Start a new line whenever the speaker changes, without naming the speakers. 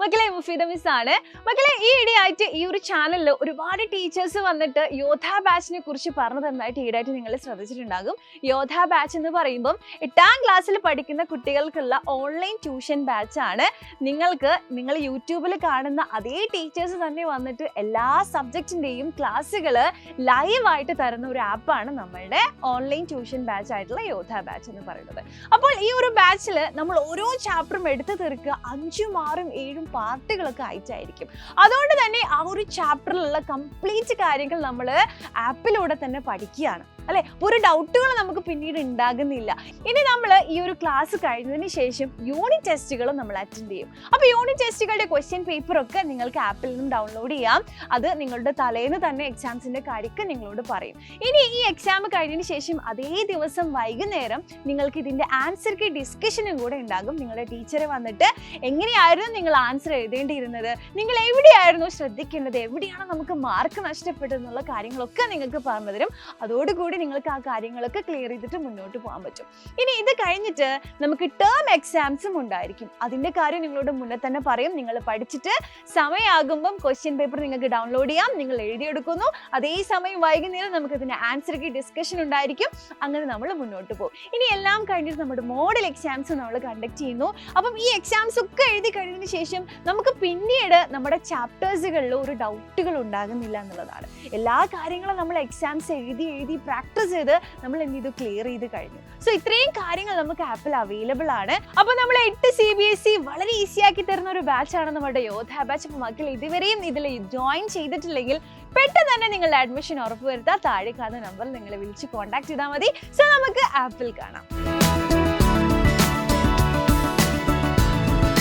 മക്കളെ മുഫീദ മിസ് ആണ്. മക്കളെ ഈ ഇടയായിട്ട് ഈ ഒരു ചാനലിൽ ഒരുപാട് ടീച്ചേഴ്സ് വന്നിട്ട് യോധ ബാച്ചിനെ കുറിച്ച് പറഞ്ഞു തന്നതായിട്ട് ഈടായിട്ട് നിങ്ങൾ ശ്രദ്ധിച്ചിട്ടുണ്ടാകും. യോധ ബാച്ച് എന്ന് പറയുമ്പം 8ാം ക്ലാസ്സിൽ പഠിക്കുന്ന കുട്ടികൾക്കുള്ള ഓൺലൈൻ ട്യൂഷൻ ബാച്ച് ആണ്. നിങ്ങൾ യൂട്യൂബിൽ കാണുന്ന അതേ ടീച്ചേഴ്സ് തന്നെ വന്നിട്ട് എല്ലാ സബ്ജക്റ്റിന്റെയും ക്ലാസ്സുകൾ ലൈവായിട്ട് തരുന്ന ഒരു ആപ്പാണ് നമ്മളുടെ ഓൺലൈൻ ട്യൂഷൻ ബാച്ച് ആയിട്ടുള്ള യോധ ബാച്ച് എന്ന് പറയുന്നത്. അപ്പോൾ ഈ ഒരു ബാച്ചിൽ നമ്മൾ ഓരോ ചാപ്റ്ററും എടുത്തു തീർക്കുക 5, 6, 7 പാർട്ടുകളൊക്കെ ആയിട്ടായിരിക്കും. അതുകൊണ്ട് തന്നെ ആ ഒരു ചാപ്റ്ററിലുള്ള കംപ്ലീറ്റ് കാര്യങ്ങൾ നമ്മൾ ആപ്പിലൂടെ തന്നെ പഠിക്കുകയാണ് അല്ലെ. ഒരു ഡൗട്ടുകൾ നമുക്ക് പിന്നീട് ഉണ്ടാകുന്നില്ല. ഇനി നമ്മൾ ഈ ഒരു ക്ലാസ് കഴിഞ്ഞതിന് ശേഷം യൂണിറ്റ് ടെസ്റ്റുകൾ നമ്മൾ അറ്റൻഡ് ചെയ്യും. അപ്പോൾ യൂണിറ്റ് ടെസ്റ്റുകളുടെ ക്വസ്റ്റ്യൻ പേപ്പർ ഒക്കെ നിങ്ങൾക്ക് ആപ്പിൽ നിന്ന് ഡൗൺലോഡ് ചെയ്യാം. അത് നിങ്ങളുടെ തലേന്ന് തന്നെ എക്സാംസിന്റെ കാര്യമൊക്കെ നിങ്ങളോട് പറയും. ഇനി ഈ എക്സാം കഴിഞ്ഞതിന് ശേഷം അതേ ദിവസം വൈകുന്നേരം നിങ്ങൾക്ക് ഇതിന്റെ ആൻസർ കീ ഡിസ്കഷനും കൂടെ ഉണ്ടാകും. നിങ്ങളുടെ ടീച്ചറെ വന്നിട്ട് എങ്ങനെയായിരുന്നു നിങ്ങൾ ആൻസർ എഴുതേണ്ടിയിരുന്നത്, നിങ്ങൾ എവിടെയായിരുന്നു ശ്രദ്ധിക്കേണ്ടത്, എവിടെയാണ് നമുക്ക് മാർക്ക് നഷ്ടപ്പെട്ടത് എന്നുള്ള കാര്യങ്ങളൊക്കെ നിങ്ങൾക്ക് പറഞ്ഞു തരും. അതോടുകൂടി നിങ്ങൾക്ക് ആ കാര്യങ്ങളൊക്കെ ക്ലിയർ ചെയ്തിട്ട് മുന്നോട്ട് പോകാൻ പറ്റും. ഇനി ഇത് കഴിഞ്ഞിട്ട് നമുക്ക് ടേം എക്സാംസും ഉണ്ടായിരിക്കും. അതിന്റെ കാര്യം നിങ്ങളോട് മുന്നേ തന്നെ പറയും. നിങ്ങൾ പഠിച്ചിട്ട് സമയമാകുമ്പം ക്വസ്റ്റ്യൻ പേപ്പർ നിങ്ങൾക്ക് ഡൗൺലോഡ് ചെയ്യാം, നിങ്ങൾ എഴുതിയെടുക്കുന്നു. അതേ സമയം വൈകുന്നേരം നമുക്ക് ഇതിന്റെ ആൻസർ കീ ഡിസ്കഷൻ ഉണ്ടായിരിക്കും. അങ്ങനെ നമ്മൾ മുന്നോട്ട് പോകും. ഇനി എല്ലാം കഴിഞ്ഞിട്ട് നമ്മുടെ മോഡൽ എക്സാംസ് നമ്മൾ കണ്ടക്ട് ചെയ്യുന്നു. അപ്പം ഈ എക്സാംസ് ഒക്കെ എഴുതി കഴിഞ്ഞതിന് ശേഷം നമുക്ക് പിന്നീട് നമ്മുടെ ചാപ്റ്റേഴ്സുകളിൽ ഒരു ഡൗട്ടുകൾ ഉണ്ടാകുന്നില്ല എന്നുള്ളതാണ്. എല്ലാ കാര്യങ്ങളും നമ്മൾ എക്സാംസ് എഴുതി പ്രാക്ടീസ് ചെയ്ത് നമ്മൾ ഇത് ക്ലിയർ ചെയ്ത് കഴിഞ്ഞു. സോ ഇത്രയും കാര്യങ്ങൾ നമുക്ക് ആപ്പിൽ അവൈലബിൾ ആണ്. അപ്പോൾ നമ്മൾ 8 CBSE വളരെ ഈസി ആക്കി തരുന്ന ഒരു ബാച്ചാണ് നമ്മുടെ യോധ ബാച്ച്. അപ്പോൾ മക്കൾ ഇതുവരെയും ഇതിൽ ജോയിൻ ചെയ്തിട്ടില്ലെങ്കിൽ പെട്ടെന്ന് തന്നെ നിങ്ങളുടെ അഡ്മിഷൻ ഉറപ്പുവരുത്താൻ താഴെ കാണുന്ന നമ്പറിൽ നിങ്ങൾ വിളിച്ച് കോൺടാക്ട് ചെയ്താൽ മതി. സോ നമുക്ക് ആപ്പിൽ കാണാം.